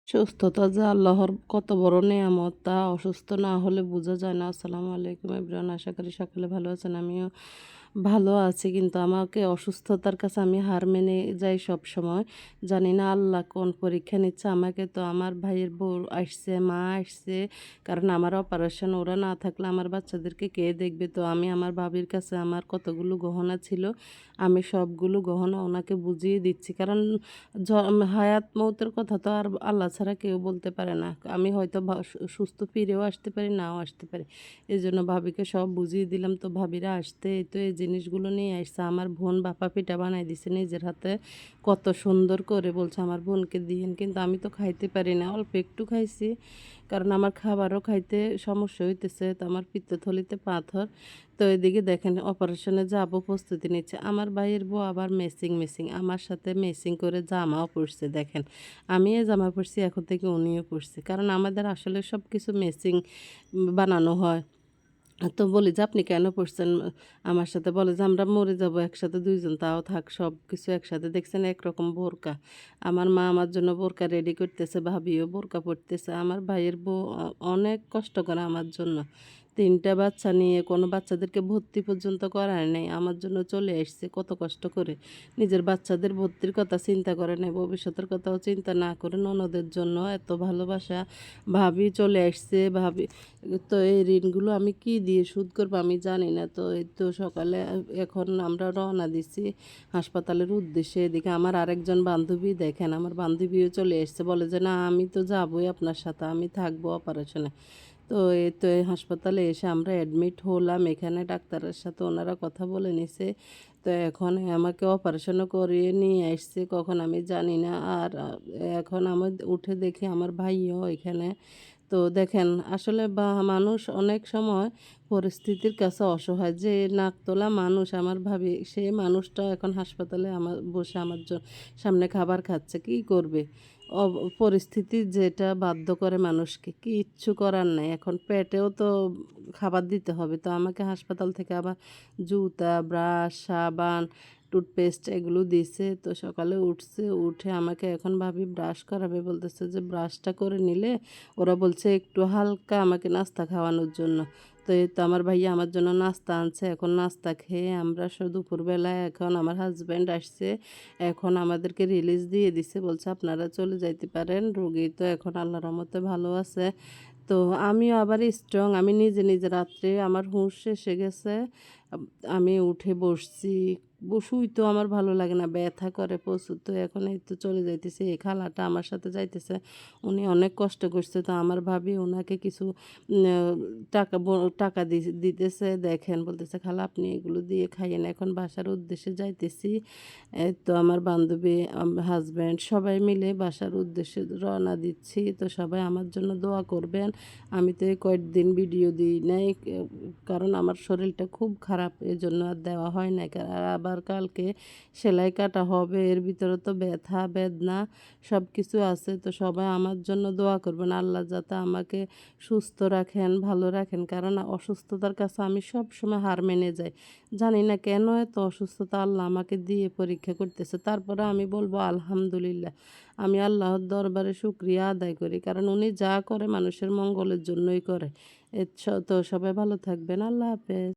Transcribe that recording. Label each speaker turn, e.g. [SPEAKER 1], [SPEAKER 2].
[SPEAKER 1] সুস্থতা যে আল্লাহর কত বড় নেয়ামত, তা অসুস্থ না হলে বোঝা যায় না। আসসালামু আলাইকুম এভরিওয়ান, আশা করি সকলে ভালো আছেন। আমিও ভালো আছি, কিন্তু আমাকে অসুস্থতার কাছে আমি হার মেনে যাই সব সময়। জানি না আল্লাহ কোন পরীক্ষা নিচ্ছে আমাকে। তো আমার ভাইয়ের বউ আসছে, মা আসছে, কারণ আমার অপারেশন, ওরা না থাকলে আমার বাচ্চাদেরকে কে দেখবে। তো আমি আমার ভাবির কাছে আমার কতগুলো গহনা ছিল, আমি সবগুলো গহনা ওনাকে বুঝিয়ে দিচ্ছি, কারণ হায়াত মৌতের কথা তো আর আল্লাহ ছাড়া কেউ বলতে পারে না। আমি হয়তো সুস্থ ফিরেও আসতে পারি, নাও আসতে পারি। এই জন্য ভাবিকে সব বুঝিয়ে দিলাম। তো ভাবিরা আসতে তো এই জিনিসগুলো নিয়ে আসছে। আমার বোন বাপা পিঠা বানাই দিছে নিজের হাতে, কত সুন্দর করে, বলছে আমার বোনকে দিয়েন, কিন্তু আমি তো খাইতে পারি না, অল্প একটু খাইছি, কারণ আমার খাবারও খাইতে সমস্যা হইতেছে। তো আমার পিত্তথলিতে পাথর। তো এদিকে দেখেন অপারেশনে যাব প্রস্তুতি নিচ্ছে। আমার ভাইয়ের বউ আবার মেসিং আমার সাথে মেসিং করে জামাও পরছে। দেখেন আমি এ জামা পরছি, এখন থেকে উনিও পরছে, কারণ আমাদের আসলে সব কিছু মেসিং বানানো হয়। তো বলি যে আপনি কেন পড়ছেন আমার সাথে? বলে যে আমরা মরে যাব একসাথে দুইজন, তাও থাক সব কিছু একসাথে। দেখছেন একরকম বোরকা, আমার মা আমার জন্য বোরকা রেডি করতেছে, ভাবিও বোরকা পরতেছে। আমার ভাইয়ের বউ অনেক কষ্ট করে আমার জন্য, তিনটা বাচ্চা নিয়ে কোনো বাচ্চাদেরকে ভর্তি পর্যন্ত করায় নাই, আমার জন্য চলে আসছে কত কষ্ট করে। নিজের বাচ্চাদের ভর্তির কথা চিন্তা করে নাই, ভবিষ্যতের কথাও চিন্তা না করে ননদের জন্য এত ভালোবাসা। ভাবি চলে আসছে, ভাবি। তো এই ঋণগুলো আমি কি দিয়ে শোধ করবো আমি জানি না। তো এই তো সকালে এখন আমরা রওনা দিছি হাসপাতালের উদ্দেশ্যে। এদিকে আমার আরেকজন বান্ধবী, দেখেন আমার বান্ধবীও চলে এসছে, বলে যে না আমি তো যাবোই আপনার সাথে, আমি থাকবো অপারেশনে। তো এই তো এই হাসপাতালে এসে আমরা অ্যাডমিট হলাম, এখানে ডাক্তারের সাথে ওনারা কথা বলে নিছে। তো এখন আমাকে অপারেশনও করিয়ে নিয়ে আসছে কখন আমি জানি না। আর এখন আমি উঠে দেখি আমার ভাইও এখানে। তো দেখেন আসলে মানুষ অনেক সময় পরিস্থিতির কাছে অসহায়, যে নাক তোলা মানুষ আমার ভাবি, সেই মানুষটা এখন হাসপাতালে আমার বসে আমার সামনে খাবার খাচ্ছে, কী করবে? পরিস্থিতি যেটা বাধ্য করে মানুষকে, কিচ্ছু করার নাই। এখন পেটেও তো খাবার দিতে হবে। তো আমাকে হাসপাতাল থেকে আবার জুতা, ব্রাশ, সাবান, টুথপেস্ট এগুলো দিছে। তো সকালে উঠছে, উঠে আমাকে এখন ভাবি ব্রাশ করাবে, বলতেছে যে ব্রাশটা করে নিলে, ওরা বলছে একটু হালকা আমাকে নাস্তা খাওয়ানোর জন্য। তো এই তো আমার ভাইয়া আমার জন্য নাস্তা আনছে, এখন নাস্তা খেয়ে আমরা দুপুরবেলায়, এখন আমার হাজব্যান্ড আসছে, এখন আমাদেরকে রিলিজ দিয়ে দিছে, বলছে আপনারা চলে যাইতে পারেন, রোগী তো এখন আল্লাহর রহমতে ভালো আছে। তো আমিও আবার স্ট্রং, আমি নিজে নিজে রাত্রে আমার হুঁশ এসে গেছে। আমি উঠে বসছি, বসুই তো আমার ভালো লাগে না, ব্যথা করে প্রচুর। তো এখন এই তো চলে যাইতেছে, এই খালাটা আমার সাথে যাইতেছে, উনি অনেক কষ্ট করছে। তো আমার ভাবি ওনাকে কিছু টাকা দিতেছে, দেখেন বলতেছে খালা আপনি এগুলো দিয়ে খাইয়েন। এখন বাসার উদ্দেশ্যে যাইতেছি। এই তো আমার বান্ধবী, হাজব্যান্ড সবাই মিলে বাসার উদ্দেশ্যে রওনা দিচ্ছি। তো সবাই আমার জন্য দোয়া করবেন। আমি তো এই কয়েকদিন ভিডিও দিই নাই, কারণ আমার শরীরটা খুব খারাপ, এজন্য আর দেওয়া হয় না। আর আবার কালকে সেলাই কাটা হবে, এর ভিতরে তো ব্যথা বেদনা সব কিছু আছে। তো সবাই আমার জন্য দোয়া করবেন, আল্লাহ যাতে আমাকে সুস্থ রাখেন, ভালো রাখেন, কারণ অসুস্থতার কাছে আমি সব সময় হার মেনে যাই। জানি না কেন এত অসুস্থতা আল্লাহ আমাকে দিয়ে পরীক্ষা করতেছে, তারপরে আমি বলবো আলহামদুলিল্লাহ। আমি আল্লাহর দরবারে শুকরিয়া আদায় করি, কারণ উনি যা করে মানুষের মঙ্গলের জন্যই করে। তো সবাই ভালো থাকবেন, আল্লাহ হাফেজ।